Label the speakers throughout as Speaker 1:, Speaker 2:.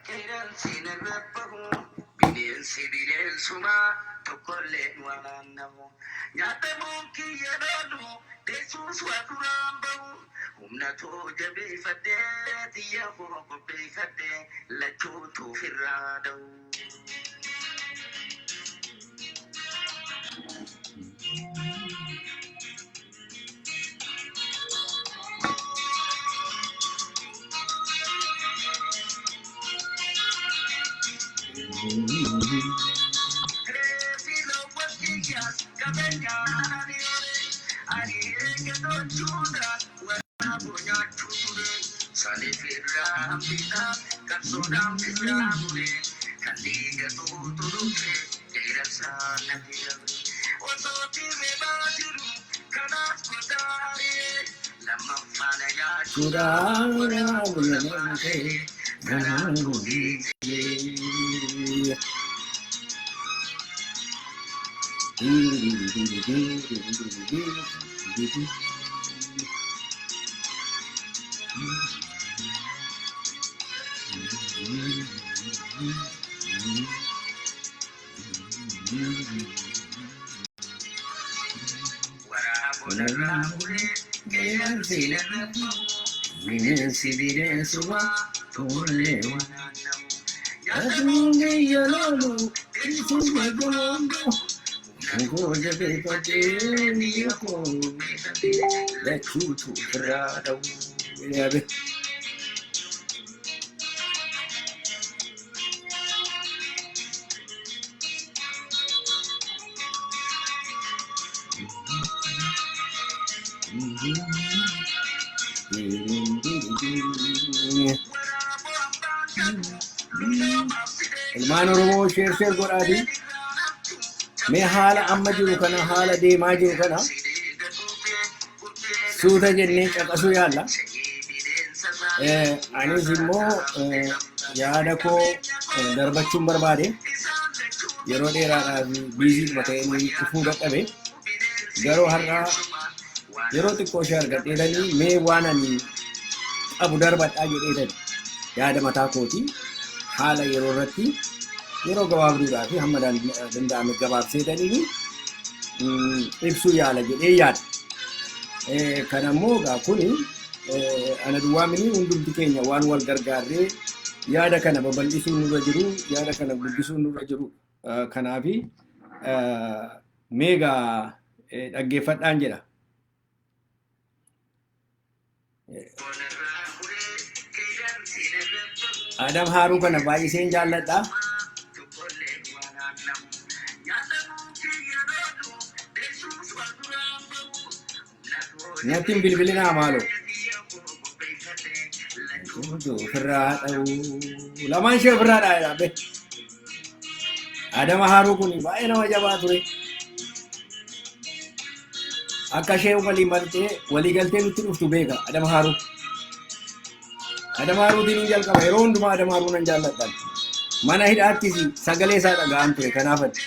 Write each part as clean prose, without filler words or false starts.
Speaker 1: Qeeransiin irrabbahu bineensi bineensuma tokkolleen waan namu nyaatamuun kiyya loolu deessuus waa duraan bahu humna too jabeeffadhee xiyya koo qopheeffadhee lachuutu ofirraa da'u.
Speaker 2: Ilmaan Oromoo share godhaati. Mee haala amma jiru kana haala deemaa jiru kana suuta jennee caqasuu yaalla. Anis immoo yaada koo darbachuun barbaade yeroo dheeraadhaaf biizii ta'ee dhufuu dadhabe garuu har'aa yeroo xiqqoo ishee argadheedhanii mee waan ani qabu darbadhaa jedheedhan yaada mataa kooti haala yeroo irratti yeroo gabaabduudhaa fi hamma danda'ame gabaabseedhanii ibsuu yaala jedhee yaada. Kanammoo gaa kuni ana duwwaa mini hundumti keenya waan wal gargaarree yaada kana babal'isuun nurra jiru yaada kana guddisuun nurra jiru kanaafi meegaa dhaggeeffadhaan jedha. Adam Haaruu kana baay'iseen jaalladha. Natin bilbilinaa maaloo. Ofirraa dha'uu lamaan ishee ofirraa dhaa'edha be. Adam Haaruu kun baay'ee nama jabaa ture. Akka ishee walii galtee nutti dhuftu beeka Adam Haaruu. Adam Haaruutiin hin jalqaba yeroo hundumaa Adam Haaruu nan jaalladhan. Mana hidhaattis sagalee isaa dhaga'an ture kanaafadha.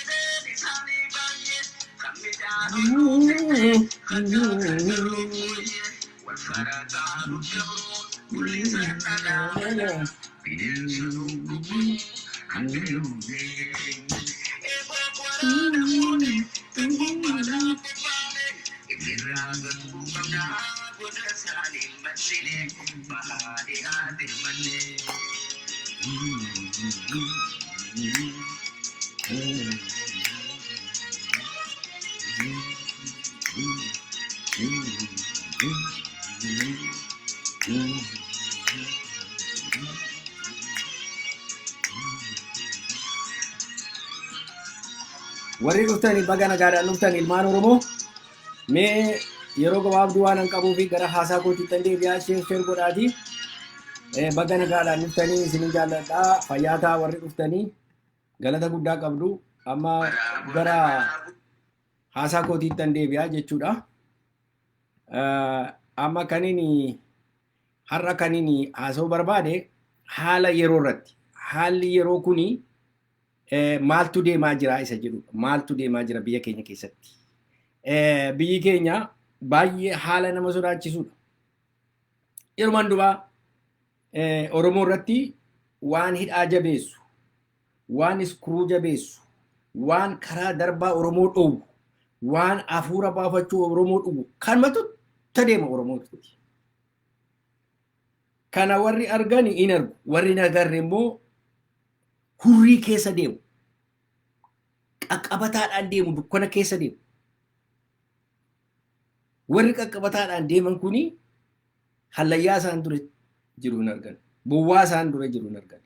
Speaker 2: Warri dhuftanii baga nagaadhaan dhuftan ilmaan Oromoo mee yeroo gabaabduu waan qabuuf gara haasaa kootiitti deebi'aa share godhaati. Baga nagaadhaan dhuftanii isin jaalladhaa fayyaataa warri dhuftanii galata guddaa qabdu amma gara haasaa kootiitti deebi'aa jechuudha. Amma kanini har'a kanini haasoo barbaade haala yeroo irratti haalli yeroo kuni maaltu deemaa jira isa jedhu maaltu deemaa jira biyya keenya keessatti. Biyyi keenya baay'ee haala nama sodaachisudha. Yeroo mandubaa Oromoo irratti waan hidhaa jabeessu, waan iskuruu jabeessu, waan karaa darbaa Oromoo dhoowwu, waan hafuura baafachuu Oromoo dhugu kanumatu tadeema Oromooti. Kana warri argani in argu, warri hin agarre immoo hurrii keessa deemu, qaqqabataadhaan deemu, dukkana keessa deemu. Warri qaqqabataadhaan deeman kuni hallayyaa isaan dura jiru hin argan, bowwaa isaan dura jiru hin argan.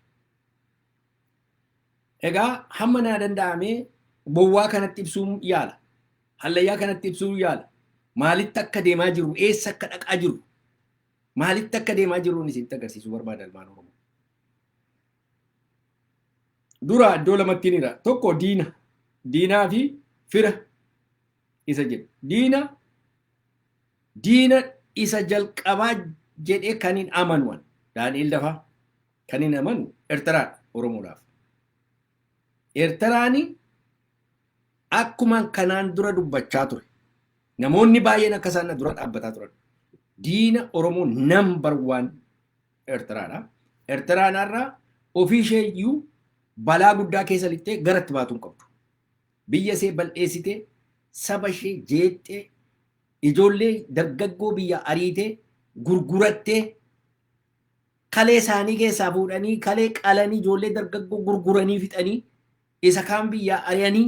Speaker 2: Egaa hamma naa danda'amee bowwaa kanatti ibsuu yaala, hallayyaa kanatti ibsuu yaala. Maalitti akka deemaa jiru, eessa akka dhaqaa jiru, maalitti akka deemaa jiruun isinitti agarsiisuu barbaada ilmaan Oromoo. Dura iddoo lamatti ni jira. Tokko diina, diinaa fi fira isa jedhu. Diina isa jalqabaa jedhee kan hin amanu Daani'el Dafaa kan hin amanu Eertiraadha Oromoodhaaf. Eertiraani akkuma kanaan dura dubbachaa ture. Namoonni baay'een akka isaan dura dhaabbataa turan. Diina Oromoo number 1 Eertiraadha. Eertiraan irraa ofii ishee iyyuu balaa guddaa keessa lixxee garatti baatuun qabdu. Biyya ishee bal'eessitee, saba ishee jeexxee, ijoollee dargaggoo biyya ariitee, gurgurattee, kalee isaanii keessaa fuudhanii, kalee qalanii ijoollee dargaggoo gurguranii fixanii, isa kaan biyya ari'anii,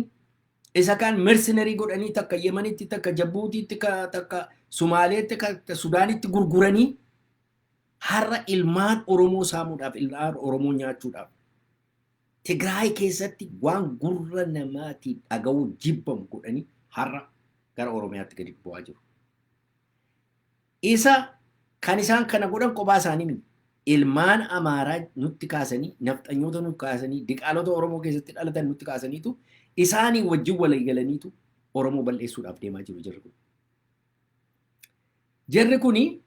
Speaker 2: isa kaan mercenarii godhanii takka Yemenitti, takka Jabuutiitti, takka Sumaaleetti, takka Sudaanitti gurguranii har'a ilmaan Oromoo saamuudhaaf, ilmaan Oromoo nyaachuudhaaf Tigraay keessatti waan gurra namaatiin dhaga'uu jibbamu godhanii har'a gara Oromiyaatti gadi bu'aa jiru. Isa kan isaan kana godhan kophaa isaanii miti. Ilmaan Amaaraa nutti kaasanii, nafxanyoota nutti kaasanii, diqaalota Oromoo keessatti dhalatan nutti kaasaniitu isaanii wajjin walii galaniitu Oromoo balleessuudhaaf deemaa jiru jarri kun. Jarri kuni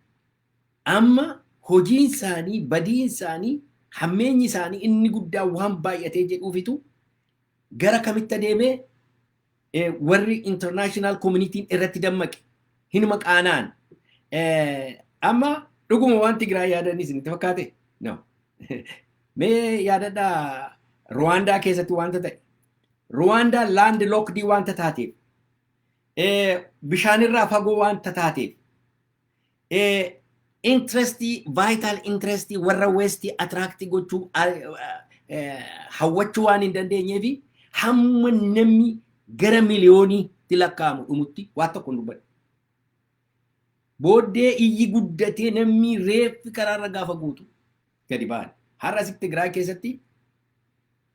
Speaker 2: amma hojiin isaanii, badiin isaanii, hammeenyi isaanii inni guddaa waan baay'atee jedhuufitu gara kamitti adeemee warri international community irratti dammaqe hin maqaanaan amma dhuguma waan Tigraay yaadanis isinitti fakkaate? No. Mee yaadadhaa Rwaandaa keessatti wanta ta'e. Rwaandaa land locked wanta taateef. Bishaanirraa fagoo wanta taateef. Interestii, vital interestii warra westii attract gochuu hawwachuu waan hin dandeenyeef hamma namni gara miliyooniitti lakkaa'amu dhumutti waan tokko hin dubbadhu. Booddee iyyi guddatee namni reeffi karaarra gaafa guutu gadi ba'an. Har'a asitti Tigraay keessatti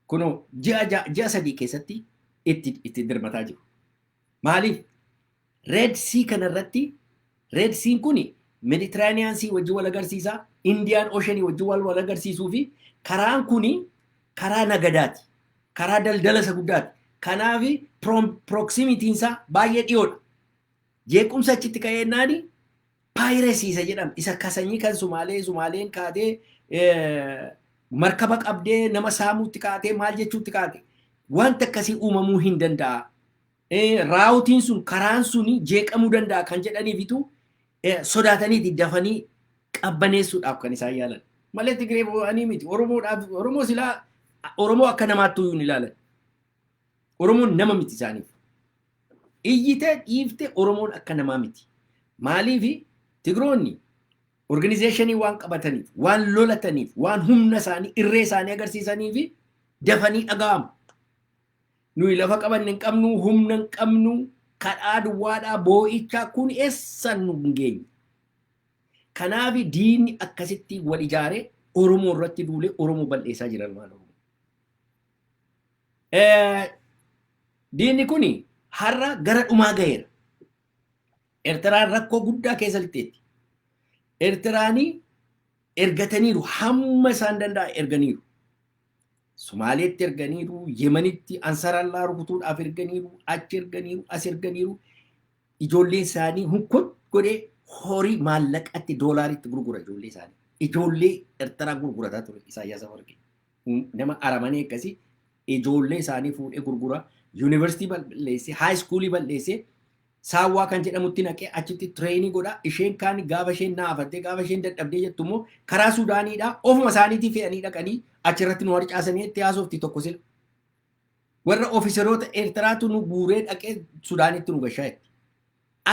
Speaker 2: kunoo ji'a 3 keessatti itti dirmataa jiru. Maaliif? Red Sea kanarratti Red Sea kuni Mediterranean Sea wajjin wal agarsiisa, Indian Ocean wajjin wal agarsiisuu fi karaan kuni karaa nagadaati. Karaa daldala isa guddaati. Kanaaf proximity isaa baay'ee dhiyoodha. Jeequmsa achitti ka'eennaani piracy isa jedhama. Isa kasanyii kan Sumaaleen kaatee markaba qabdee nama saamuutti kaatee maal jechuutti kaate. Wanta akkasii uumamuu hin danda'a. Raawutiin sun karaan suni jeeqamuu danda'a kan jedhaniifitu sodaatanii dafanii qabbaneessuudhaaf kan isaan yaalan. Malee Tigree bo'anii miti. Oromoo silaa Oromoo akka namaatti hin ilaalan. Oromoon nama miti isaaniif. Iyyitee dhiiftee Oromoon akka namaa miti. Maaliif Tigroonni organizeeshinii waan qabataniif, waan lolataniif, waan humna isaanii, irree isaanii agarsiisaniif dafanii dhaga'amu. Nuyi lafa qabanne hin qabnu, humna hin qabnu, kadhaa duwwaadhaa boo'ichaa kun eessan nu hin geenye. Kanaaf diinni akkasitti wal ijaaree Oromoo irratti duulee Oromoo balleessaa jiran maal Oromoo. Diinni kun har'a gara dhumaa gaheera. Eertiraan rakkoo guddaa keessa lixxeetti. Eertiraanii ergataniiru hamma isaan danda'a erganiiru. Somaaleetti erganiiru, Yemenitti ansarallaa rukutuudhaaf erganiiru, achi erganiiru, as erganiiru. Ijoollee isaanii hunkun godhee horii maallaqatti doolaaritti gurgura ijoollee isaanii. Ijoollee Eertiraa gurgurataa ture Isaayyaas Afwerqii. Nama aramanii akkasii ijoollee isaanii fuudhee gurgura. Yuunivarsiitii balleessee, haayi iskuulii balleessee saawwaa kan jedhamutti naqee achitti tireenii godha. Isheen kaan gaafa isheen naafattee gaafa isheen dadhabdee jettu immoo karaa Suudaaniidhaa ofuma isaaniitii fe'anii dhaqanii achirratti nu harcaasanii itti haasofti tokko sila. Warra ofiisaroota Eertiraatu nu guuree dhaqee Suudaanitti nu gashaa jetti.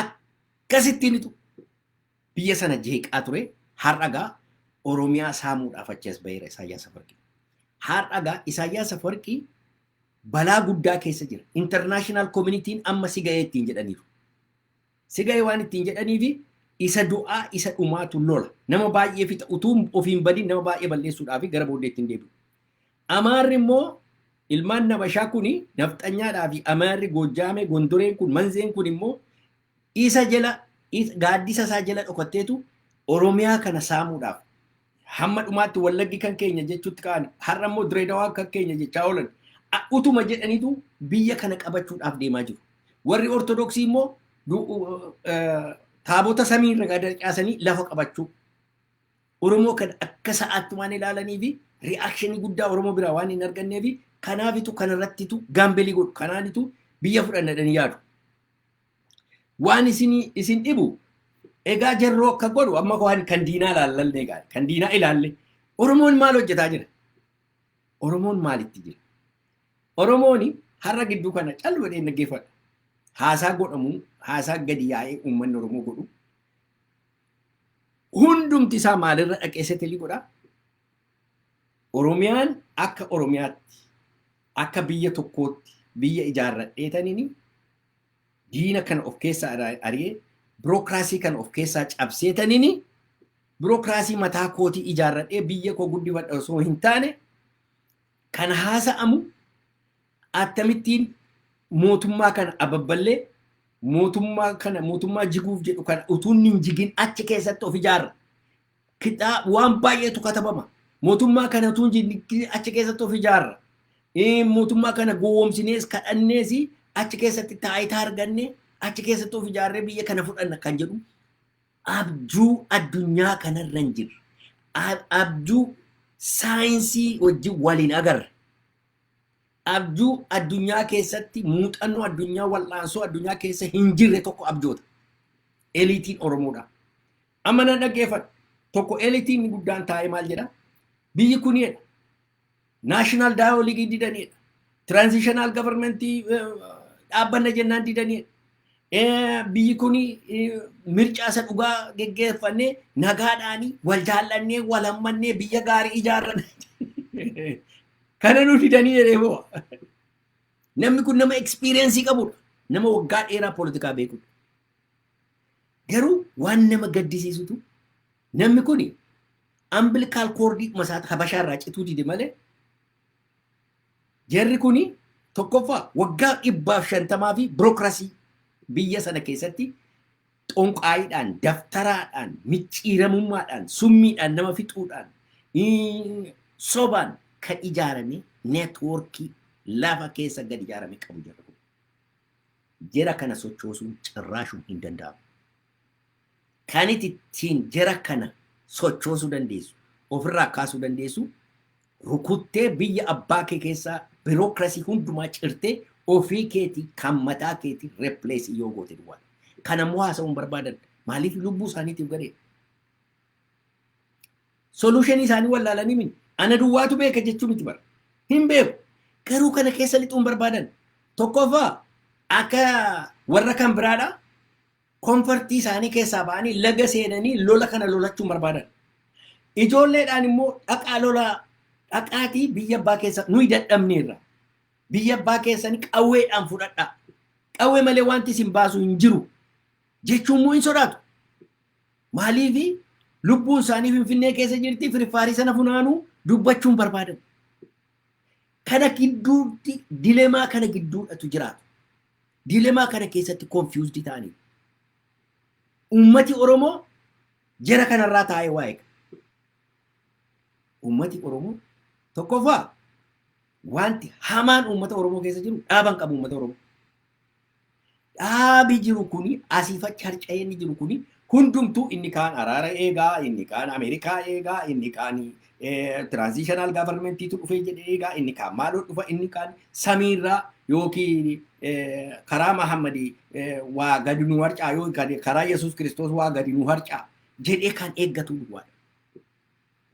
Speaker 2: Akkasittiinitu biyya sana jeeqaa ture. Har'agaa Oromiyaa saamuudhaaf achi as baheera Isaayyaas Afawarqii. Har'agaa Isaayyaas Afawarqii balaa guddaa keessa jira. International community'n amma si ga'ee ittiin jedhaniiru. Si ga'ee waan ittiin jedhaniifi isa du'aa isa dhumaatu lola. Nama baay'ee fixa utuu ofiin badin nama baay'ee balleessuudhaaf gara booddeetti hin deebi'u. Amaarri immoo ilmaan Nabashaa kuni nafxanyaadhaa fi Amaarri Goojjaamee Gondoreen kun Manzeen kun immoo isa jala gaaddisa isaa jala dhokatteetu Oromiyaa kana saamuudhaaf hamma dhumaatti Wallaggi kan keenya jechuutti ka'an har'a immoo Direedawaa kan keenya jechaa oolan utuma jedhaniitu biyya kana qabachuudhaaf deemaa jiru. Warri Ortodoksii immoo taabota samiirra gadarcaasanii lafa qabachuu. Oromoo kan akka sa'aatti waan ilaalanii fi ri'aakshinii guddaa Oromoo biraa waan hin argannee fi kanaafitu kanarrattitu gaambelii godhu. Kanaanitu biyya fudhannadhanii yaadu. Waan isin dhibu egaa jarroo akka godhu amma waan kan diinaa ilaallee gaari. Kan diinaa ilaalle Oromoon maal hojjetaa jira? Oromoon maalitti jira? Oromoon har'a gidduu kana calwadhee dhaggeeffadha. Haasaa godhamu, haasaa gadi yaa'ee uummanni Oromoo godhu. Hundumti isaa maalirra dhaqeessatee godha? Oromiyaan akka Oromiyaatti, akka biyya tokkootti, biyya ijaarradheetaniini diina kana of keessaa ari'ee, birookiraasii kana of keessaa cabseetaniini birookiraasii mataa kootii ijaarradhee biyya koo guddifadha osoo hin taane kan haasa'amu akkamittiin mootummaa kana ababballee mootummaa jiguuf jedhu kana utuu hin jigin achi keessatti of ijaarra. Waan baay'eetu katabama. Mootummaa kana utuu hin jigin achi keessatti of ijaarra. Mootummaa kana gowwoomsinees kadhannees achi keessatti taayitaa arganne achi keessatti of ijaarree biyya kana fudhanna kan jedhu abjuu addunyaa kanarra hin jirre. Abjuu saayinsii wajjin waliin agarra. Abjuu addunyaa keessatti muuxannoo addunyaa wal'aansoo addunyaa keessa hin jirre tokko abjoota. Eliitiin Oromoodha. Amma nan dhaggeeffadha. Tokko eliitiin guddaan taa'ee maal jedha? Biyyi kunidha. Naashinaal daayooligii didanidha. Tiraanzishinaal gavarmentii dhaabbanna jennaan didanidha. Biyyi kuni mircaa isa dhugaa geggeeffannee nagaadhaanii wal jaallannee wal hammannee biyya gaarii ijaarranne. Kana nu didanii jedhee boo. Namni kun nama ekspiriyeensii qabudha. Nama waggaa dheeraa poolitikaa beekudha. Garuu waan nama gaddisiisutu namni kun ambilikaal koordii masaata habashaa irraa cituu dide malee jarri kun tokkoffaa waggaa 150 fi birookiraasii biyya sana keessatti xonqaayiidhaan, daftaraadhaan, micciiramummaadhaan, summiidhaan nama fixuudhaan, sobaan kan ijaarame neetwoorkii lafa keessa gad ijaarame qabu jira. Jara kana sochoosuun cirraashuun hin danda'amu. Kan ittiin jara kana sochoosuu dandeessu, ofirraa kaasuu dandeessu, rukuttee biyya abbaa kee keessaa birookiraasii hundumaa cirtee ofii keetii kan mataa keetii reepleesii yoo goote duwwaa. Kanammoo haasa'uun barbaadan maaliif lubbuu isaaniitiif gadhee? Soluushinii isaanii wallaalanii mini. Ana duwwaatu beeka jechuu miti bara. Hin beeku. Garuu kana keessa lixuun barbaadan. Tokkoffaa akka warra kan biraadha. Konfartii isaanii keessaa ba'anii laga seenanii lola kana lolachuun barbaadan. Ijoolleedhaan immoo dhaqaatii biyya abbaa keessa nuyi dadhabneerra. Biyya abbaa keessanii qawweedhaan fudhadhaa. Qawwee malee wanti isin baasu hin jiru. Jechuun immoo hin sodaatu. Maaliifi lubbuun isaanii Finfinnee keessa jirti firifaarii sana funaanuu dubbachuun barbaadan. Kana gidduutti dilemaa kana gidduudhatu jiraatu. Dilemaa kana keessatti konfiyuuzdi ta'anii. Ummati Oromoo jara kanarraa taa'ee waa eega. Ummati Oromoo tokkoffaa wanti hamaan ummata Oromoo keessa jiru dhaaban qabu ummata Oromoo. Dhaabi jiru kuni asiifachi harca'ee inni jiru kuni hundumtuu inni kaan araara eegaa, inni kaan Ameerikaa eegaa, inni kaan tiraanzishinaal gaavarmentiitu dhufee jedhee eegaa, inni kaan maaloo dhufa, inni kaan samiirraa yookiin karaa Mahammadii waa gadi nu harcaa yoo karaa Yesuus Kiristoos waa gadi nu harcaa jedhee kan eeggatu duwwaadha.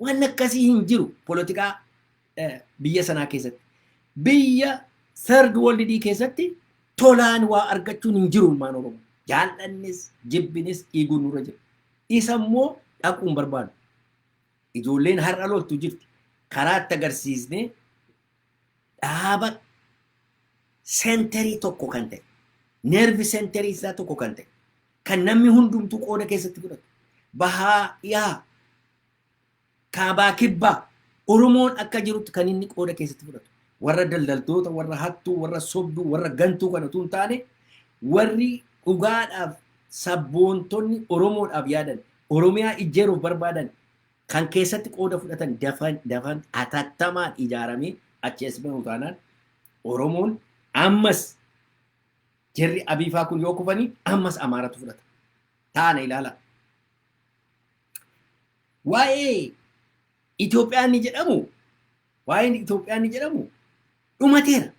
Speaker 2: Waan akkasii hin jiru poolitikaa biyya sanaa keessatti. Biyya third world keessatti tolaan waa argachuun hin jiru ilmaan Oromoo. Jaallannis jibbinis dhiiguun nurra jira. Isa immoo dhaquun barbaadu. Ijoolleen har'a loltu jirti. Karaa itti agarsiisnee dhaaba seenterii tokko kan ta'e, neervi seenterii isaa tokko kan ta'e, kan namni hundumtuu qooda keessatti fudhatu. Bahaa dhiyaa, kaabaa kibbaa, Oromoon akka jirutti kan inni qooda keessatti fudhatu. Warra daldaltoota, warra hattuu, warra sobduu, warra gantuu kan utuu hin taane, warri dhugaadhaaf sabboontonni Oromoodhaaf yaadan, Oromiyaa ijjeeruuf barbaadan, kan keessatti qooda fudhatan dafan atattamaan ijaaramee achi as bahu taanaan Oromoon ammas jarri Abiifaa kun yoo kufanii ammas Amaaratu fudhata. Taana ilaala. Waa'ee Itoophiyaan ni jedhamu, waa'een Itoophiyaan ni jedhamu dhumateera.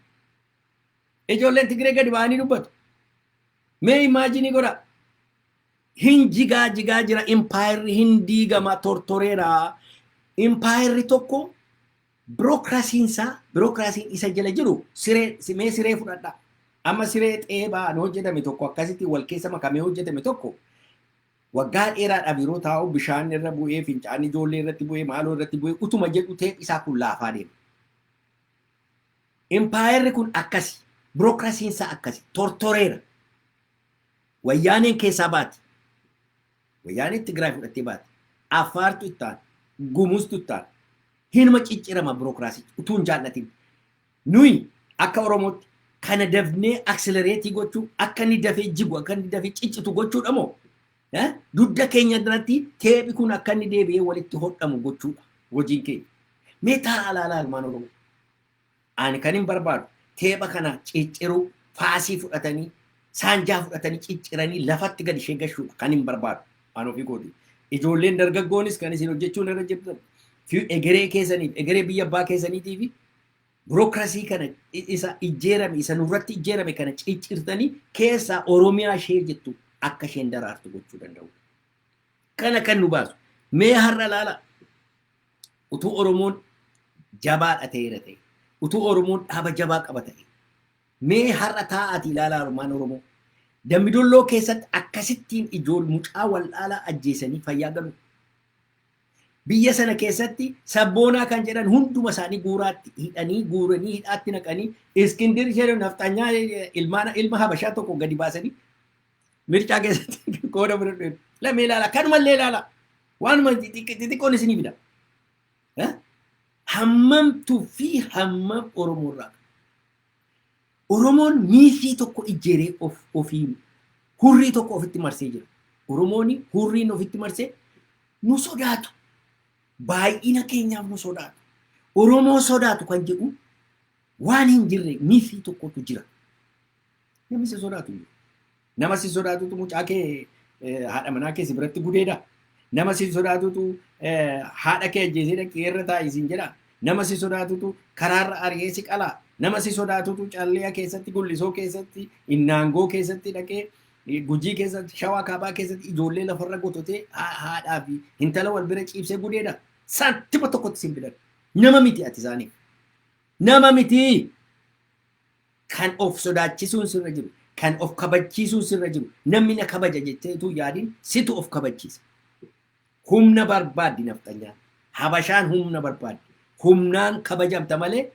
Speaker 2: Ijoolleen Tigree gadi ba'anii dubbatu. Mee imaajinii godha. Hin jigaa jira impaayirri hin diigama tortoreera. Impaayirri tokko birookiraasiin isa jala jiru mee siree fudhadha. Amma siree xeebaan hojjetame tokko akkasitti wal keessa makamee hojjetame tokko waggaa dheeraadhaaf yeroo taa'u bishaan irra bu'ee fincaan ijoollee irratti bu'ee maaloo irratti bu'ee utuma jedhu ta'e isaa kun laafaa deema. Impaayirri kun akkasi birookiraasiin isaa akkasi tortoreera. Wayyaaneen keessaa baati. Wayyaaneen Tigraay fudhattee baati. Affaartu ittaan gumustu ittaan hinuma ciccirama birookiraasii utuun jaallatin. Nuyi akka Oromootti kana dafnee aksilereetii gochuu akka inni dafee jigu akka inni dafee ciccitu gochuudha moo dudda keenya irratti teephi kun akka inni deebi'ee walitti hodhamu gochuudha hojiin keenya. Mee taa'aa ilaalaa ilmaan Oromoo. Ani kan hin barbaadu teepha kana cicciruu faasii fudhatanii saanjaa fudhatanii cicciranii lafatti gadi ishee gashuudha kan hin barbaadu. Aan ofii kooti. Ijoolleen dargaggoonis kan isin hojjechuun irra jirtan egeree keessaniif egeree biyya abbaa keessaniitiif birookiraasii kana isa ijjeerame isa nurratti ijjeerame kana ciccirtanii keessaa Oromiyaa ishee jettu akka isheen daraartu gochuu danda'u. Kana kan nu baasu. Mee har'a laala. Utuu Oromoon jabaadha ta'eera ta'e. Utuu Oromoon dhaaba jabaa qaba ta'e. Mee har'a taa'aati ilaalaa Oromaan Oromoo. Dambidolloo keessatti akkasittiin mucaa wal'aalaa ajjeesanii fayyaa galu. Biyya sana keessatti sabboonaa kan jedhan hunduma isaanii guuraatti hidhanii guuranii hidhaatti naqanii Iskindir jedhamu naftanyaa ilma Habashaa tokko gadi baasanii mircaa keessatti qooda fudhatu. Lamee ilaala kanumallee ilaala waanuma xixiqqoon isinii fida. Hammamtuu fi hammam Oromoorraa. Oromoon miifii tokko ijjeeree ofii hurrii tokko ofitti marsee jira. Oromoon hurriin ofitti marsee nu sodaatu. Baay'ina keenyaaf nu sodaatu. Oromoo sodaatu kan jedhu waan hin jirre miifii tokkotu jira. Namni si sodaatu jiru. Nama si sodaatutu mucaa kee haadha manaa kee si biratti gudeedha. Nama si sodaatutu haadha kee ajjeesee dhaqee irra taa'e siin jedha. Nama si sodaatutu karaarra ari'ee si qalaa. Nama si sodaatutu callee keessatti gullisoo keessatti innaangoo keessatti dhaqee gujii keessatti shawaa kaabaa keessatti ijoollee lafarra gototee haadhaa fi intala wal bira ciibsee gudeedha. Santima tokkotti sin bidan. Nama miti ati isaaniif. Nama miti kan of sodaachisuun sirra jiru. Kan of kabachiisuun sirra jiru. Namni na kabaja jetteetu yaadiin situ of kabachiisa. Humna barbaaddi nafxanyaan. Habashaan humna barbaaddi. Humnaan kabajamta malee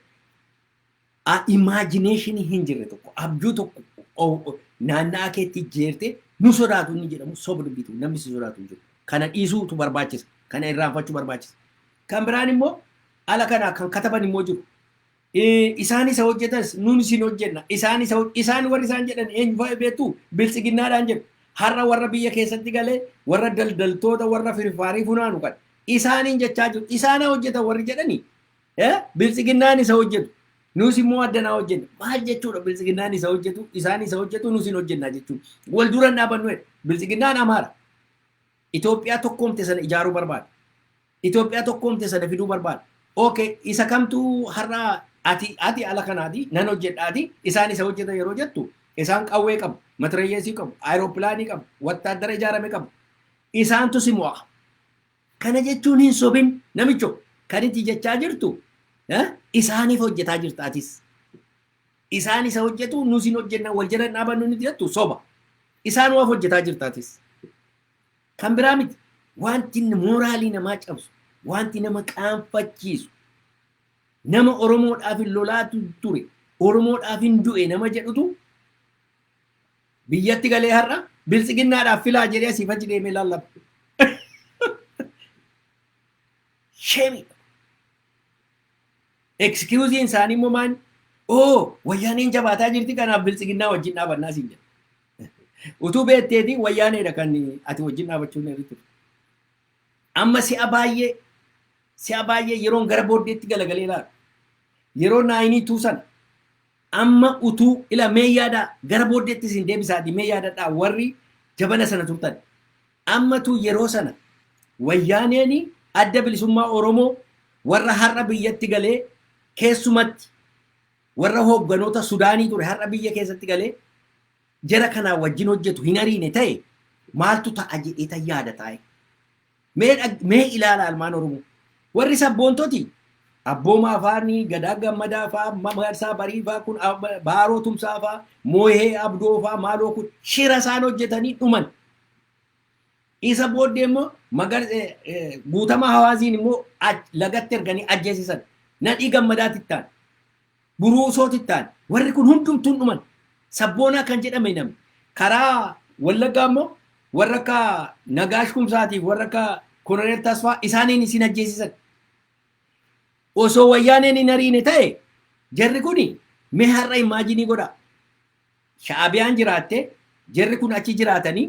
Speaker 2: imagination hin jirre tokko abjuu tokko naannaa keetti jeerte nu sodaatu inni jedhamu soba dubbitu namni si sodaatu hin jiru. Kana dhiisuutu barbaachisa. Kana irraanfachuu barbaachisa. Kan biraan immoo ala kana kan kataban immoo jiru. Isaan isa hojjetas nun isin hojjenna. Isaan warri isaan jedhan eenyu fa'a beektu biltsiginnaadhaan jedhu. Har'a warra biyya keessatti galee warra daldaltoota warra firfaarii funaanu kan isaaniin jechaa jiru. Isaan hojjetan warri jedhanii biltsiginnaan isa hojjetu. Nus immoo addanaa hojjenna. Maal jechuudha biltsiginnaan isa hojjetu isaan isa hojjetu nus hin hojjennaa jechuudha. Wal duran dhaabannu biltsiginnaan Amaara. Itoophiyaa tokkoomte sana ijaaruu barbaada. Itoophiyaa tokkoomte sana fiduu barbaada. Okay, isa kamtu har'a ati ala kanaati nan hojjedhaati isaan isa hojjetan yeroo jettu isaan qawwee qabu matirayyeesii qabu aayiroopilaanii qabu wattaaddara ijaarame qabu isaantu si mo'a. Kana jechuun hin sobin namicho kan itti jechaa jirtu isaaniif hojjetaa jirtaatis. Isaan isa hojjetu nus hin hojjenna wal jala dhaabannu ni jettu soba. Isaan waaf hojjetaa jirtaatis. Kan biraa miti wanti mooraalii namaa cabsu wanti nama qaanfachiisu nama Oromoodhaaf hin lolaatu ture Oromoodhaaf hin du'e nama jedhutu biyyatti galee har'a biltsiginnaadhaaf filaa jedhee asii fachi deemee laallaba. Shame. Excusing isaanii immoo maal? Wayyaaneen jabaataa jirti kanaaf biltsiginnaa wajjin dhaabannaa siin jedha. Utuu beekteetii wayyaaneedha kan ati wajjin dhaabachuun irratti. Amma si'a baay'ee yeroon gara booddeetti galagalee laala. Yeroo naayinii tuusan amma utuu ila mee yaada gara booddeetti siin deebisaati mee yaadadhaa warri jabana sana turtan. Ammatu yeroo sana wayyaaneen adda bilisummaa Oromoo warra har'a biyyatti galee keessumatti warra hoogganoota Sudaanii ture har'a biyya keessatti galee jara kanaa wajjin hojjetu hin ariine ta'e maaltu ta'a jedhee yaada taa'e. Mee ilaala almaan Oromoo warri sabboontoti Abbooma Afaanii Gadaa Gammadaa fa'aa Mamarsaa Barii fa'aa kun Baaroo Tumsaa fa'aa Moohee Abdoo fa'aa maaloo kun shira isaan hojjetanii dhuman. Isa booddee immoo guutama hawaaziin immoo lagatti erganii ajjeesisan. Nadhii Gammadaatti ta'an Buruusootti ta'an warri kun hundumtuun dhuman. Sabboonaa kan jedhame namni karaa Wallaggaa immoo warra akka Nagaash Kumsaatiif warra akka Koloneel Tasfaa isaaniin isin ajjeesisan. Osoo wayyaaneen hin ariine ta'e jarri kun mee har'a imaajinii godha. Shaabiyaan jiraatte jarri kun achi jiraatanii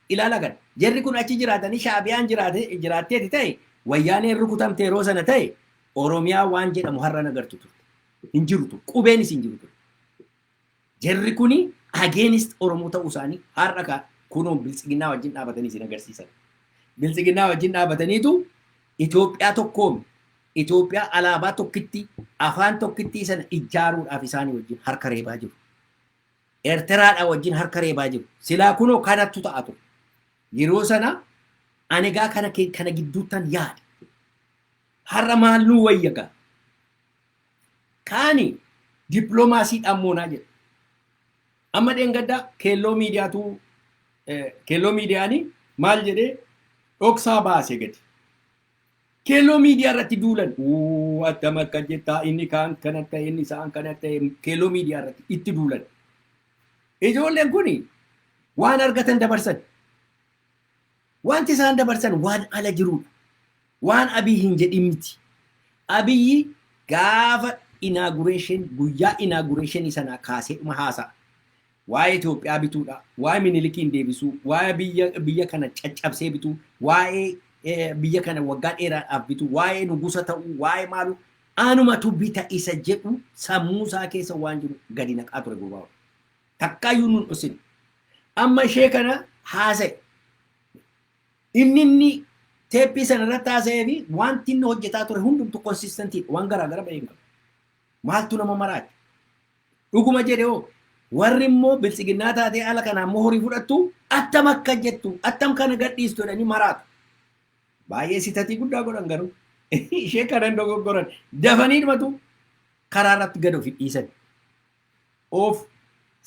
Speaker 2: ilaala gad jarri kun achi jiraatanii Shaabiyaan jiraatteeti ta'e wayyaaneen rukutamte yeroo sana ta'e Oromiyaa waan jedhamu har'a nagartu turte. Hin jirtu qubeenis hin jirtu. Jarri kun against Oromoo ta'uu isaanii har'a kunoo biltsiginnaa wajjin dhaabatanii isin agarsiisan. Biltsiginnaa wajjin dhaabataniitu Itoophiyaa tokkoom Itoophiyaa alaabaa tokkitti afaan tokkitti sana ijaaruudhaaf isaanii wajjin harka reebaa jiru. Eertiraadhaa wajjin harka reebaa jiru. Silaa kunoo kanattu ta'a ture. Yeroo sana anigaa kana gidduuttan yaada. Har'a maal nuu wayyagaa? Kaani dippiloomaasiidhaan moonaa jedha. Amma dheengaddaa keelloo miidiyaanii maal jedhee dhoksaa baasee gadi. Keelloo miidiyaa irratti duulan akkam akka jettaa inni kaan kana ta'e inni isaan kana ta'e keelloo miidiyaa irratti itti duulan. Ijoolleen kun waan argatan dabarsan. Wanti isaan dabarsan waan ala jirudha. Waan Abiy hin jedhin miti. Abiyyi gaafa guyyaa inauguration sanaa kaasee dhuma haasa'a. Waa'ee Itoophiyaa bituudha. Waa'ee Minilikiin deebisuu. Waa'ee biyya kana caccabsee bituu. Waa'ee biyya kana waggaa dheeraadhaaf bitu waa'ee nugusa ta'uu waa'ee maalu anumatu bita isa jedhu sammuu isaa keessa waan jiru gadi naqaa ture gurbaa. Takkaayyuu nun dhusin. Amma ishee kana haasa'e. Inni teeppii sana irratti haasa'ee fi wanti inni hojjetaa ture hundumtu konsistentii waan garaagara bahee hin qabu. Maaltu nama maraati? Dhuguma jedhe hoo warri immoo biltsiginnaa taatee ala kanaa immoo horii fudhattu attam akka jettu attam kana gadhiistu jedhanii maraatu. Baay'ee sitatii guddaa godhan garuu ishee kanan dogoggoran dafanii dhumatu karaa irratti gad ofi dhiisan of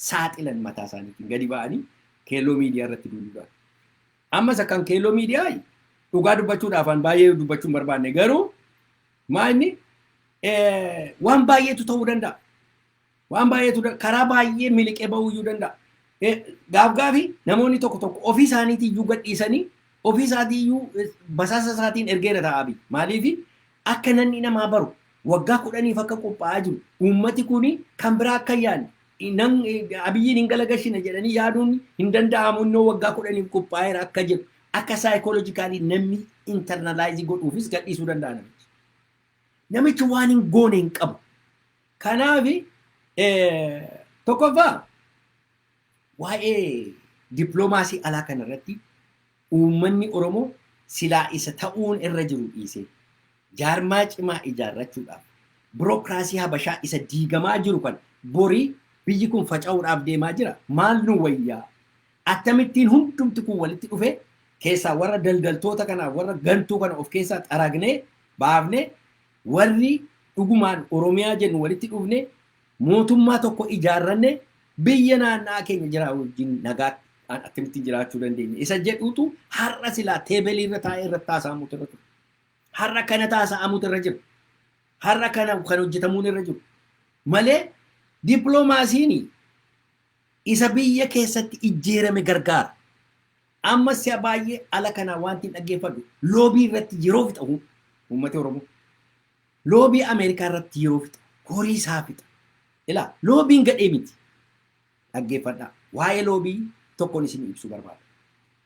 Speaker 2: saaxilan mataa isaaniitiin gadi ba'anii keelloo miidiyaa irratti duuluudhaan. Ammas akkan keelloo miidiyaa dhugaa dubbachuudhaafan baay'ee dubbachuun barbaanne garuu maanni waan baay'eetu ta'uu danda'a. Waan baay'eetu karaa baay'ee miliqee ba'uu danda'a. Gaafgaafi namoonni tokko ofii isaaniitii iyyuu gadhiisanii ofii isaatiiyyuu basaasa isaatiin ergeera ta'a Abiy. Maaliif akka namni namaa baru waggaa 10 akka qophaa'aa jiru uummati kun kan biraa akka yaadne Abiyyiin hin galagalchine jedhanii yaaduun hin danda'amu innoo waggaa 10 qophaa'eera akka jiru akka saayikooloojikaalii namni internalaayizii godhuufis gadhiisuu danda'a namichi. Namichi waan hin goone hin qabu. Kanaaf tokkoffaa waa'ee dippiloomaasii alaa kanarratti uummanni Oromoo silaa isa ta'uun irra jiru dhiisee jaarmaa cimaa ijaarrachuudhaaf Birookiraasii Habashaa isa diigamaa jiru kan borii biyyi kun faca'uudhaaf deemaa jira. Maal nu wayyaa? Akkamittiin hundumti kun walitti dhufee keessaa warra daldaltoota kanaa warra gantuu kana of keessaa xaragnee baafnee warri dhugumaan Oromiyaa jennu walitti dhufne mootummaa tokko ijaarranne biyya naannaa keenya jira wajjin nagaa akkamittiin jiraachuu dandeenya. Isa jedhutu har'a silaa teebelii irra taa'ee irratti taasifamuutu irra ture. Har'a kana taasifamuutu irra jira. Har'a kana kan hojjetamuun irra jiru. Malee dippiloomaasiin isa biyya keessatti ijjeerame gargaara. Amma si'a baay'ee ala kana wanti dhaggeeffadhu loobii irratti yeroo fixa uummata Oromoo. Loobii Ameerikaa irratti yeroo fixa horii isaa fixa. Ilaa loobiin gadhee miti. Dhaggeeffadhaa. Waa'ee loobii tokkoon isin ibsuu barbaada.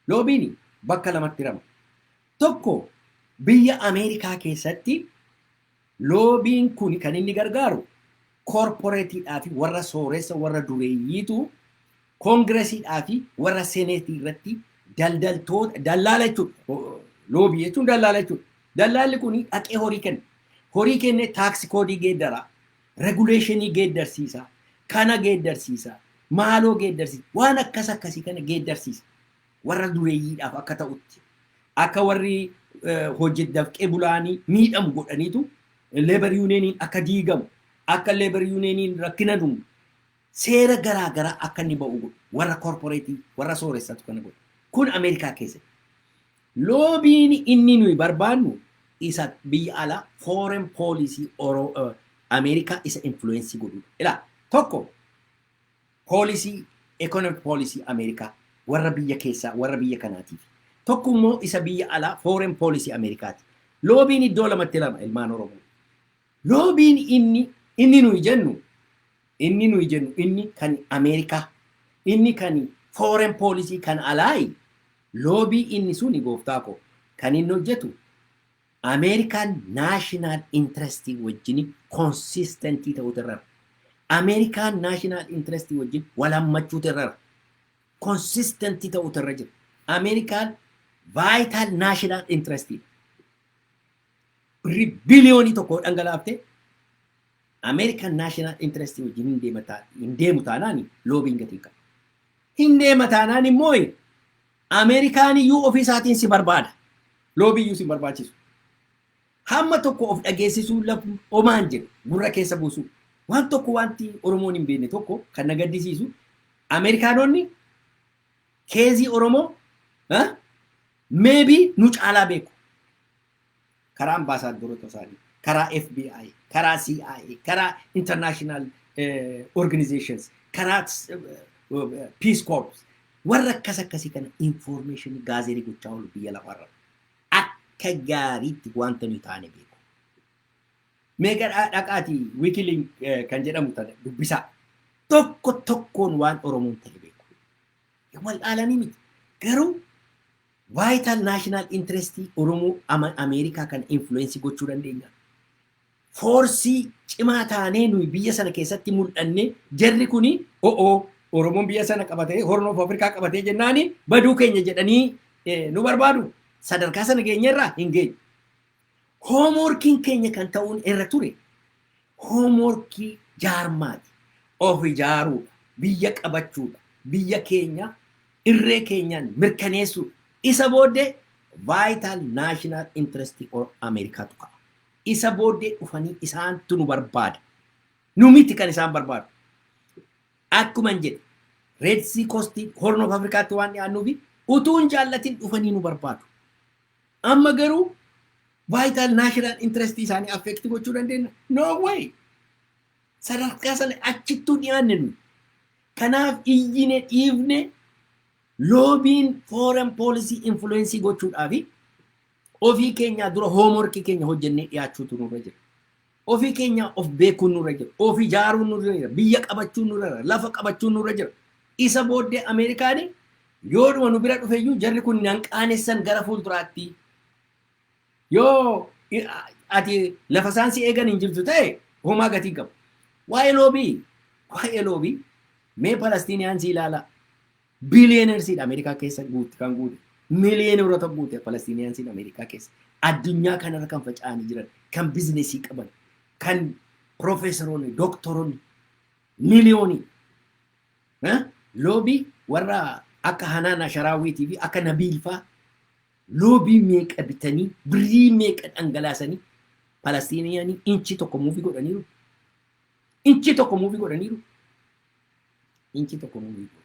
Speaker 2: Loobiin bakka lamatti rama. Tokko biyya Ameerikaa keessatti loobiin kun kan inni gargaaru koorporeetiidhaa fi warra sooressa warra dureeyyiitu koongiresiidhaa fi warra seneetii irratti daldaltoota dallaala jechuudha. Loobii jechuun dallaala jechuudha. Dallaalli kun dhaqee horii kenna. Horii kennee taaksi koodii geeddaraa, reguleeshinii geeddarsiisa, kana geeddarsiisa, maaloo geeddarsiisa, waan akkasii kana geeddarsiisa. Warra dureeyyiidhaaf akka ta'utti. Akka warri hojjetdafqee bulaanii miidhamu godhaniitu leebar yuuniyeeniin akka diigamu, akka leebar yuuniyeeniin rakkina dhumu, seera garaa garaa akka inni ba'u godhu warra koorporeetii warra sooressatu kana godhu. Kun Ameerikaa keessatti. Loobiin inni nuyi barbaannu isa biyya alaa foreign policy Ameerikaa isa influensii godhudha. Ilaa tokko policy economic policy Ameerikaa warra biyya keessaa warra biyya kanaatiif. Tokko immoo isa biyya alaa foreign policy Ameerikaati. Loobiin iddoo lamatti lama ilmaan Oromoo. Loobiin inni nuyi jennu inni kan Ameerikaa inni kan foreign policy kan alaayi loobii inni suni gooftaa koo kan inni hojjetu American national interest wajjin consistency ta'uutu irra. American national interest wajjin walammachuutu irra. Consistency ta'uutu irra jira. American vital national interest biliyoonii tokko dhangalaaftee American national interest wajjin hin deemu taanaan loobiin gatii qaba. Hin deema taanaan immoo Amerikaan iyyuu ofii isaatiin si barbaada. Loobii iyyuu si barbaachisu. Hamma tokko of dhageessisuu lafu homaan jiru gurra keessa buusu. Waan tokko wanti Oromoon hin beekne tokko kan na gaddisiisu Ameerikaanonni keezii Oromoo maybe nu caalaa beeku. Karaa ambaasaaddoroota isaanii, karaa FBI, karaa CIA, karaa international organizations, karaa Peace Corps. Warra akkasii kana information gaazeerii gochaa oolu biyya lafarra. Akka gaariitti wanta nuyi taane beeku. Meeqa dhaqaati Wikileaks kan jedhamu tana dubbisaa. Tokko tokkoon waan Oromoon ta'e beeku. Wal dhaalanii miti. Garuu vital national interest Oromoo Ameerikaa kan influence gochuu dandeenya. Forsi cimaa taanee nuyi biyya sana keessatti mul'anne jarri kuni Oromoon biyya sana qabatee Horn of Afrikaa qabatee jennaani baduu keenya jedhanii nu barbaadu. Sadarkaa sana geenyerraa hin geenye. Hoomworkiin keenya kan ta'uun irra ture. Hoomworkii jaarmaati. Of ijaaruudha. Biyya qabachuudha. Biyya keenya irree keenyaan mirkaneessuudha. Isa booddee vital national interest Ameerikaatu qaba. Isa booddee dhufanii isaantu nu barbaada. Nu miti kan isaan barbaadu. Akkuma jedhe Red Sea Coast Horn of Afrikaatti waan dhiyaannuufi utuun jaallatiin dhufanii nu barbaadu. Amma garuu vital national interest isaanii affect gochuu dandeenya. No way. Sadarkaa sana achittuu dhiyaanne nu. Kanaaf iyyine dhiifne loobiin foreign policy influence gochuudhaafi ofii keenya dura hoomworkii keenya hojjennee dhiyaachuutu nurra jira. Ofii keenya of beekuun nurra jira. Of ijaaruun nurra jira. Biyya qabachuun nurra jira. Lafa qabachuun nurra jira. Isa booddee Ameerikaani yooduma nu bira dhufeyyuu jarri kun nan qaanessan gara fuulduraatti. Yoo ati lafa isaan eegan hin jirtu ta'e homaa gatii qabu. Waa'ee loobii mee Palestiiniyaan si ilaala. Biliyoonersiidha Ameerikaa keessa kan guute. Miliyoonota guute Palestiiniyaan Ameerikaa keessa. Addunyaa kanarra kan faca'anii jiran, kan bizinesii qaban, kan professoronni, doktoronni, miliyoonii loobii warra akka Hanaan Asharaawwiitii fi akka Nabiilfaa loobii meeqa bitanii birrii meeqa dhangalaasanii Palestiiniyaanii inchi tokko muufii godhaniiru. Inchi tokko muufii godhaniiru. Inchi tokko muufii godhaniiru.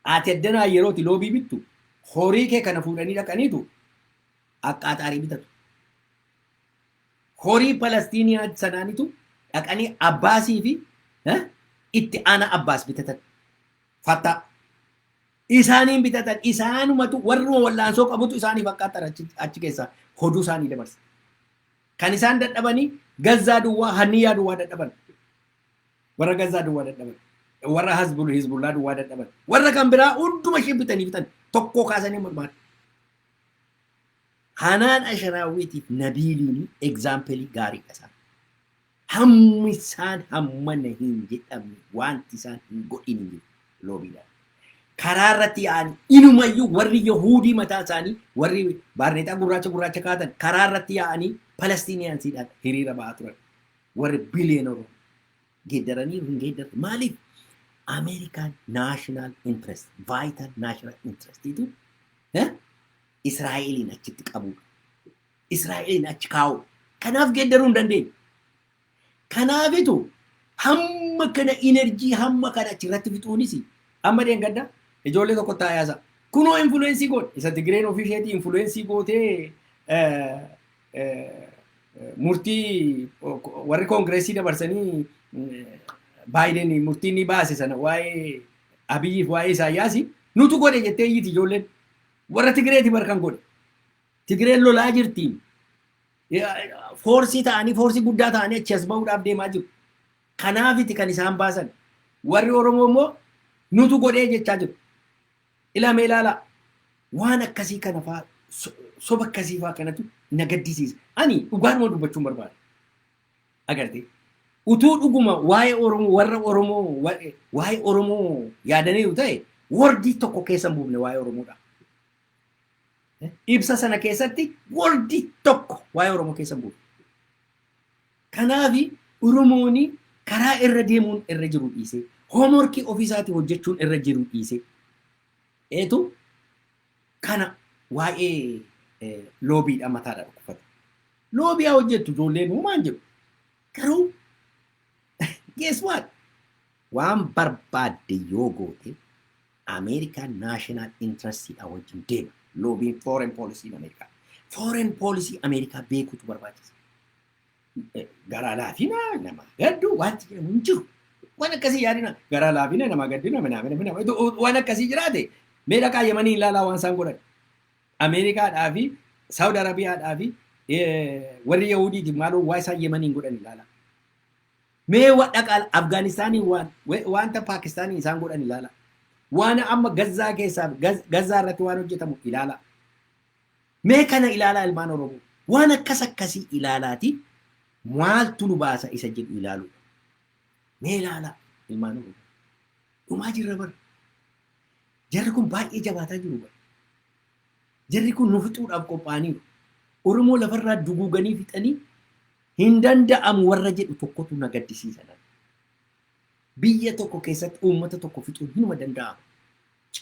Speaker 2: Ati addanaa yerooti loobii bittu horii kee kana fuudhanii dhaqaniitu akkaaxaarii bitatu. Horii Palestiiniyaa sanaanitu dhaqanii Abbaasii fi itti aana Abbaas bitatan. Fattaa. Isaaniin bitatan isaanumatu warruma wallaansoo qabutu isaanii fakkaatan achi keessaa hoduu isaanii dabarsa. Kan isaan dadhabanii gazzaa duwwaa hanniyyaa duwwaa dadhaban. Warra gazzaa duwwaa dadhaban. Warra hizbullaa duwwaa dadhaban. Warra kan biraa hunduma ishee bitanii bitan tokkoo kaasanii mormaan. Hanaan Asharaawwiitiif Nabiiliin egzaampelii gaariidha isaan. Hammi isaan hammana hin jedhamne wanti isaan hin godhin hin jiru loobiidhaan. Karaa irratti yaa'anii inumayyuu warri Yahuudii mataa isaanii warri baarneexaa gurraacha kaatan karaa irratti yaa'anii Palestiiniyaansiidhaan hiriira ba'aa turan. Warri biliyoonaroo geeddaranii hin geeddarre maaliif? American national interest, vital national interest itu Israa'eliin achitti qabuudha. Israa'eliin achi kaa'u. Kanaaf geeddaruu hin dandeenye. Kanaafitu hamma kana enerjii hamma kana achirratti fixuunis amma deengadda ijoollee tokko taa'aasa. Kunoo influensii godhe isa Tigireen ofii isheetii influensii gootee murtii warri koongireesii dabarsanii Baayiden murtii ni baase sana waa'ee Abiyyiif waa'ee Isaayyaasi nutu godhe jettee iyyiti ijoolleen warra Tigireeti barkan godhe. Tigireen lolaa jirti. Foorsii ta'anii foorsii guddaa ta'anii achi as bahuudhaaf deemaa jiru. Kanaafiti kan isaan baasan. Warri Oromoo immoo nutu godhee jechaa jiru. Ilame ilaala waan akkasii kana fa'aa soba akkasii fa'aa kanatu na gaddisiisa. Ani dhugaanuma dubbachuun barbaada. Agartee utuu dhuguma waa'ee Oromoo warra Oromoo waa'ee Oromoo yaadaniiru ta'e wordii tokko keessa hin buufne waa'ee Oromoodha. Ibsa sana keessatti wordii tokko waa'ee Oromoo keessa hin buufne. Kanaafi Oromooni karaa irra deemuun irra jiru dhiisee hoomworkii ofiisaatii hojjechuun irra jiru dhiisee eetu kana waa'ee loobiidha mataadha dhukkufata. Loobiyaa hojjettu ijoolleen uumaan jiru. Garuu guess what? Waan barbaadde yoo goote American national interest dha wajjin deema. Loobiin foreign policy America. Foreign policy America beekutu barbaachisa. Garaa laafina nama gaddu wanti jedhamu hin jiru. Waan akkasii yaadina garaa laafina nama gaddina waan akkasii jiraate mee dhaqaa Yemanii ilaalaa waan isaan godhan. Ameerikaadhaa fi Saawud Arabiyaadhaa fi warri Yahudiitiif maaloo waa isaan Yemaniin godhan ilaalaa. Mee dhaqaa Afgaanistaanii wanta Paakistaanii isaan godhan ilaalaa. Waan amma Gazzaa keessaa Gazzaa irratti waan hojjetamu ilaalaa. Mee kana ilaalaa ilmaan Oromoo. Waan akkasii ilaalaati maaltu nu baasa isa jedhu ilaaluudha. Mee ilaalaa ilmaan Oromoo. Dhumaa jirra bara. Jarri kun baay'ee jabaataa jiru bara. Jarri kun nu fixuudhaaf qophaa'aniiru. Oromoo lafarraa duguuganii fixanii hin danda'amu warra jedhu tokkotu na gaddisiisa. Biyya tokko keessatti uummata tokko fixuun hinuma danda'ama.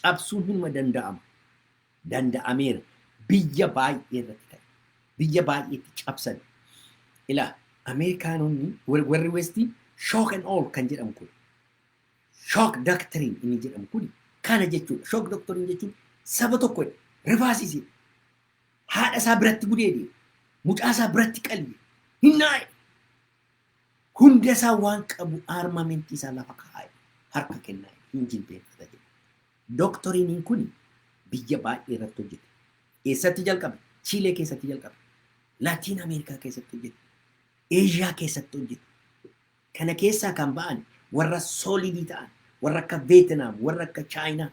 Speaker 2: Cabsuun hinuma danda'ama. Danda'ameera. Biyya baay'ee irratti ta'e. Biyya baay'eetti cabsan. Ilaa Ameerikaanonni warri Westii shock and all kan jedhamu kun. Shock doctrine inni jedhamu kun kana jechuudha. Shock doctrine jechuun saba tokko rifaasisee haadha isaa biratti gudeedee mucaa isaa biratti qalbii hinnaa'e. Hunda isaa waan qabu armamentii isaa lafa kaa'e harka kennaa hin jilbeeffata jedhu. Doktoriiniin kun biyya baay'ee irratti hojjete. Eessatti jalqabe? Chiilee keessatti jalqabe. Laatiin Ameerikaa keessatti hojjete. Eeshiyaa keessatti hojjete. Kana keessaa kan ba'an warra soolidii ta'an, warra akka Veetinaam, warra akka Chaayinaa,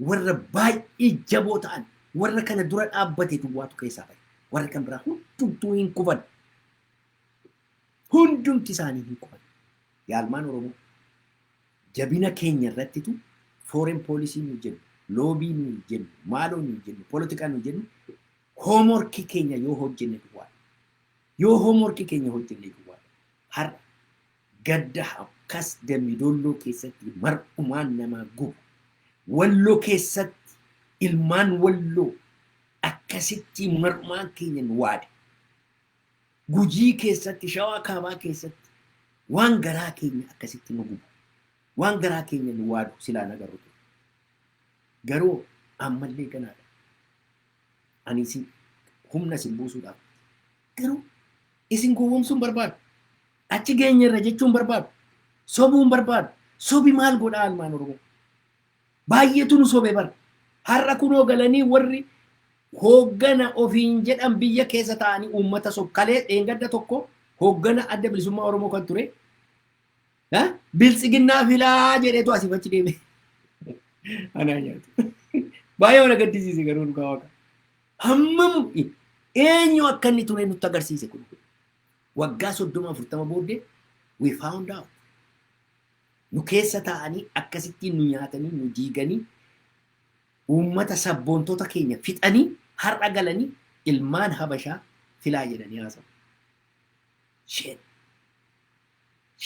Speaker 2: warra baay'ee jaboo ta'an, warra kana dura dhaabbate duwwaatu keessaa ba'e. Warra kan biraa hundumtuu hin kufan. Hundumti isaanii hin kufan. Yaalmaan Oromoo jabina keenya irrattitu foreign policy nu jennu, loobii nu jennu, maaloo nu jennu, politika nu jennu, hoomworkii keenya yoo hojjenne duwwaa. Yoo hoomworkii keenya hojjenne duwwaa. har gadda akkas Dambidolloo keessatti mar'umaan nama gubu Walloo keessatti ilmaan Walloo akkasitti mar'umaan keenya nu waade Gujii keessatti Shawaa Kaabaa keessatti waan garaa keenya akkasitti nu gubu waan garaa keenya nu waadu silaa nagarru garuu ammallee ganaadha ani isin humna isin buusuudhaaf garuu isin gowwoomsuun barbaadu achi geenyerra jechuun barbaadu sobuun barbaadu sobi maal godhaa ilmaan Oromoo baay'eetu nu sobe bar har'a kunoo galanii warri hooggana ofiin jedhan biyya keessa ta'anii uummata sobkalee dheengadda tokko hooggana adda bilisummaa Oromoo kan ture biltsiginnaa filaa jedheetu asii fachi deeme anaa nyaatu baay'ee wal gaddisiise garuu nu kaawwaka hammamu eenyu akka inni ture nutti agarsiise kun waggaa 30-40 booddee we found out nu keessa ta'anii akkasittiin nu nyaatanii nu diiganii uummata sabboontota keenya fixanii har'a galanii ilmaan Habashaa filaa jedhanii haasawu.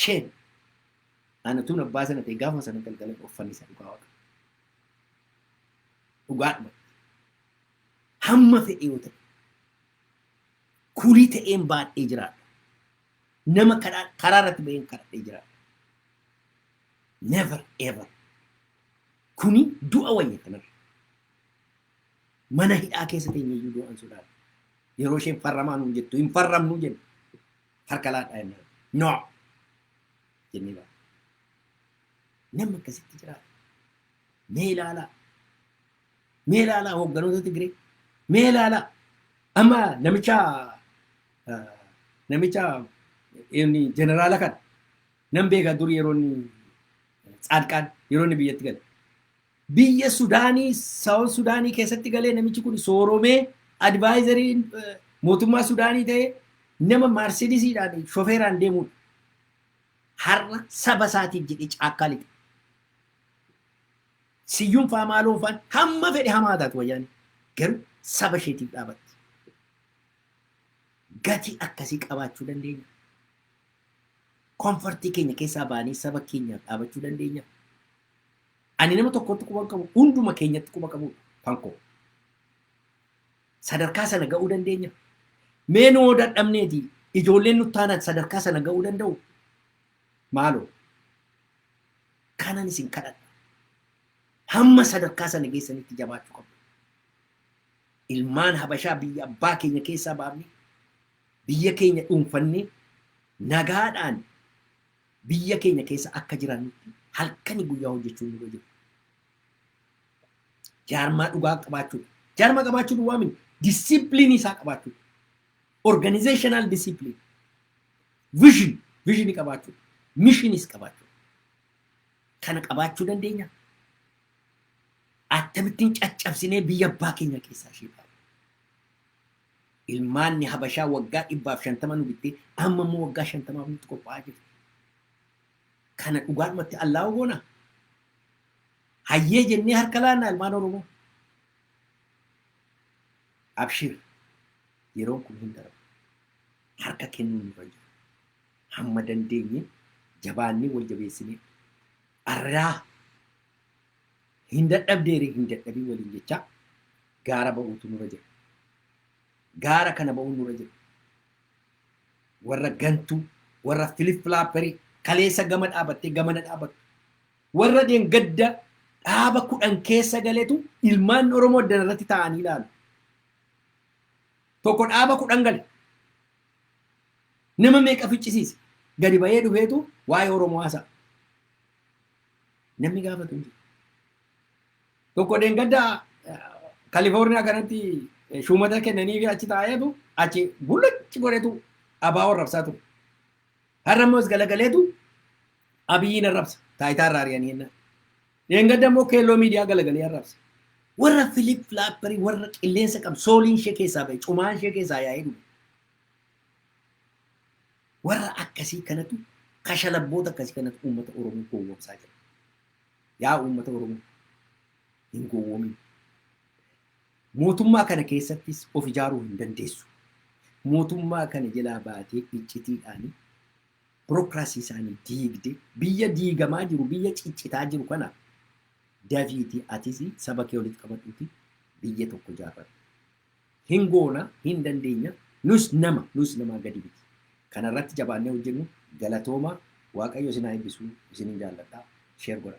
Speaker 2: Sheen anatuun abbaa sana ta'e gaafa sana galgala uffanni isa dhugaa waaqa. Dhugaadhuma hamma fedhe yoo ta'e kurii ta'een baadhee jiraadha. Nama karaa irratti baheen kadhadhee jiraadha. Never ever. Kuni du'a wayya kanarra. Mana hidhaa keessa teenye iyyuu du'an sodaadha. Yeroo isheen farramaa nuun jettu hin farramnu jenna. Harka laadhaa jennaan. No. Jennee ba'a. Namni akkasitti jiraata. Mee ilaalaa. Mee ilaalaa hoogganoota Tigree. Mee ilaalaa. Amma namicha inni jeneraala kan nan beekaa dur yeroo inni Tsaadqaan yeroo inni biyyatti gale. Biyya Sudaanii Saawul Sudaanii keessatti galee namichi kun sooromee advaayizariin mootummaa Sudaanii ta'ee nama Maarsidiisiidhaan shofeeraan deemuudha. Har'a saba isaatiif jedhee caakkaa lixe. Siyyuun fa'aa maaloon fa'aan hamma fedhe hamaa taatu wayyaani. Garuu saba isheetiif dhaabatti. Gatii akkasii qabaachuu dandeenya. Konfortii keenya keessaa baanii saba keenyaaf dhaabachuu dandeenya. Ani nama tokkotti quba qabu hunduma keenyatti quba qabu fankoo. Sadarkaa sana ga'uu dandeenya. Mee noo dadhabneeti ijoolleen nutti taanaan sadarkaa sana ga'uu danda'u. Maaloo kanan isin kadhadha. Hamma sadarkaa sana geessanitti jabaachuu qabu. Ilmaan Habashaa biyya abbaa keenya keessaa baafne biyya keenya dhuunfannee nagaadhaan biyya keenya keessa akka jiraannutti halkanii guyyaa hojjechuun nurra jiru. Jaarmaa dhugaa qabaachuudha. Jaarmaa qabaachuun duwwaa miti disipiliinii isaa qabaachuudha. Organizational discipline. Vision qabaachuudha. Missionis qabaachuudha. Kana qabaachuu dandeenya. Akkamittiin caccabsinee biyya abbaa keenya keessaa ishee baafna. Ilmaanni Habashaa waggaa 150 nu bittee amma immoo waggaa 50 nutti qophaa'aa jirti. Kana dhugaadhumatti Allaa goona. Hayyee jennee harka laannaa ilmaan Oromoo. Abshir yeroon kun hin darbu. Harka kennuu nurra jira. Hamma dandeenye jabaannee wal jabeessinee arraa hin dadhabdeere hin dadhabii waliin jecha gaara ba'uutu nurra jira. Gaara kana ba'uun nurra jira. Warra gantuu, warra filifilaaperii kaleessa gama dhaabattee gamana dhaabattu. Warra gadda dhaaba 10 keessa galeetu ilmaan Oromoo irratti ta'anii ilaalu. Tokko dhaaba 10 gale. Nama meeqa ficcisiise? Gadi ba'ee dhufeetu waa'ee Oromoo haasa'a. Namni gaafatu hin jiru. Tokko gadda Kaalifoorniyaa kanatti shumata kennanii fi achi taa'eetu achi gulachi godhetu abaa warrabsaa ture. Har'a immoo galagaleetu Abiyyiin arrabsa taayitaa irraa ari'anii jennaan. Gadda immoo keelloo miidiyaa galagalee arrabsa. Warra Filiip Laapparii warra qilleensa qabu sooliin ishee keessaa ba'e cumaan ishee keessaa yaa'ee dhufe. Warra akkasii kanatu kashalabboota akkasii kanatu uummata Oromoo gowwoomsaa jira. Yaa uummata Oromoo hin gowwoomin. Mootummaa kana keessattis of ijaaruu hin dandeessu. Mootummaa kana jalaa baatee iccitiidhaan Burokraasii isaanii diigdee biyya diigamaa jiru biyya ciccitaa jiru kana dafiitii atis saba kee walitti qabadhuuti biyya tokko ijaarrata. Hin goona hin dandeenya nus nama gadi biti. Kanarratti jabaannee hojjennu galatooma Waaqayyo isin haa eebbisu isinin jaalladhaa sheer godha.